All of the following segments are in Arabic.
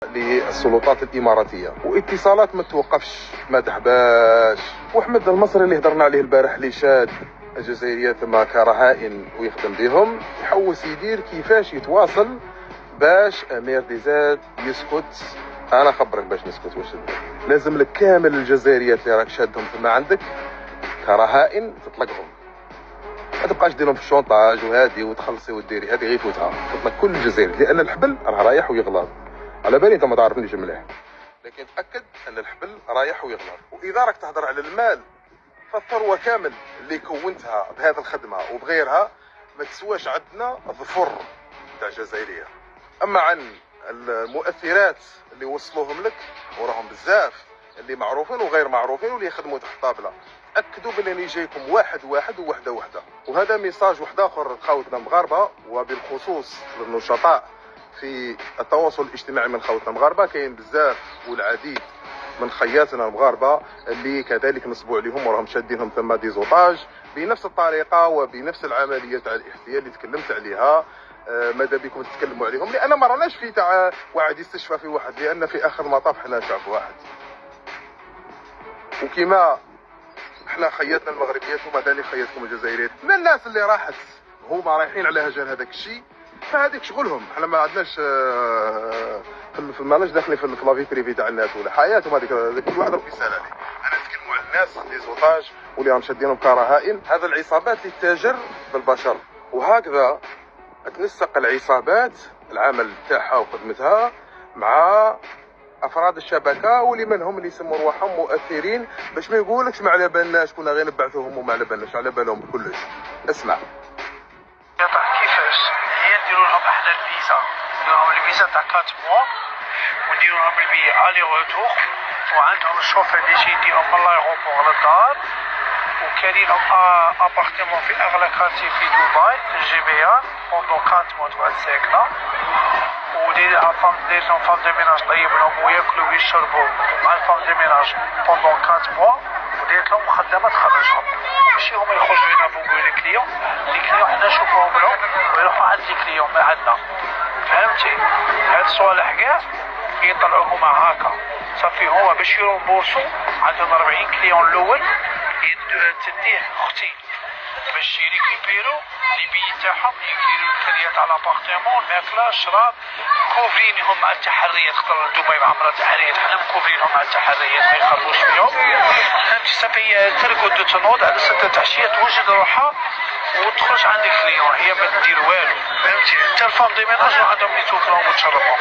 للسلطات الاماراتيه، واتصالات ما توقفش ما تحباش. واحمد المصري اللي هضرنا عليه البارح اللي شاد الجزائريه ثم كرهائن ويخدم بهم، يحوس يدير كيفاش يتواصل باش امير ديزاد يسكت. انا خبرك باش نسكت واش لازم لك كامل الجزائريات اللي راك شادهم ثم عندك كرهائن تطلقهم، ما تبقاش ديرهم في الشونطاج وهادي وتخلصي وديري هذه غير فوتها. تطلق كل الجزائر لان الحبل راه رايح ويغلط. على بالي انت ما تعرفنيش مليح، لكن تاكد ان الحبل رايح ويغلط. واذا راك تهضر على المال فالثروه كامل اللي كونتها بهذه الخدمه وبغيرها ما تسواش عندنا الظفر تاع الجزائريه. اما عن المؤثرات اللي وصلوهم لك وراهم بزاف اللي معروفين وغير معروفين واللي يخدموا تحت الطابله، اكدوا بلي جايكم واحد واحد ووحده وحده. وهذا ميساج واحد اخر خوتنا المغاربه، وبالخصوص للنشطاء في التواصل الاجتماعي من خوتنا المغاربه. كاين بزاف والعديد من خياتنا المغاربه اللي كذلك نصبوا عليهم وراهم شادينهم ثم ديزوطاج بنفس الطريقه وبنفس العمليه تاع الاحتيال اللي تكلمت عليها. ماذا بكم تتكلموا عليهم؟ لان ما راناش في تاع واحد يستشفى في واحد، لان في اخر المطاف حنا شعب واحد. وكما احنا خياتنا المغربيات هما ثاني خياتكم الجزائريات. من الناس اللي راحت هما رايحين على هجر هذاك الشيء، فهذيك شغلهم. احنا ما عندناش ماناش داخلين في لافي بريفي تاع الناس ولا حياتهم. هذيك كل واحد ربي يسال عليه. انا نتكلموا على الناس اللي زوطاج واللي راهم شادينهم كرهائن. هذا العصابات اللي تتاجر بالبشر، وهكذا تنسق العصابات العمل تاعها وخدمتها مع افراد الشبكه واللي منهم اللي يسموا رواحهم مؤثرين، باش ما يقولكش ما على بالنا شكون غير نبعثوهم وما على بالناش، على بالهم بكلش. اسمع كيفاش هي نديروا لهم احنا الفيزا، نديروا لهم الفيزا تاع 4 موا ونديروا لهم البي الي روتور، وعندهم الشوفير اللي يجي يديهم من لايغوبور للدار، وكاين لهم ابارتمون في اغلى كارتي في دبي في الجي بي ار بوندون 4 موا تبعد ساكنه، ودير لهم فام دو ميناج طيب لهم وياكلوا ويشربوا مع الفام دو ميناج بوندون 4 موا، وديرت لهم مخدمه تخرجهم. ماشي هما يخرجوا ينافقوا لي كليون حنا نشوفوهم لهم ويروحوا عند لي كليون ما عندنا. فهمتي؟ هاد الصوالح كاع يطلعوهم هكا صافي. هما باش يرومبورسو عندهم 40 كليون الاول تديه اختي باش يريكيبيرو لي بي تاعهم، يديروا الكريه تاع لابارتمون، الماكله، الشراب، كوفرينهم مع التحريات. خطر دبي عمرها تحريات، حنا مكوفرينهم مع التحريات ما يخرجوش فيهم. فهمتي؟ صافي ترقد تنوض على 6 تاع العشيه توجد روحها وتخرج عندك كليون، هي ما تدير والو. فهمتي؟ حتى الفام دي ميناج عندهم اللي توكلهم وتشربهم.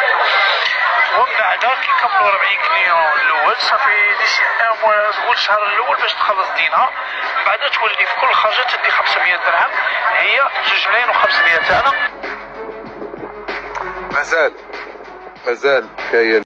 ومن بعد كي يكملوا 40 كليون الاول صافي ديسي ان موا تقول الشهر الاول باش تخلص دينها. من بعد تولي في كل خرجه تدي 500 درهم، هي 2 ملايين و500 تاعنا. مازال كاين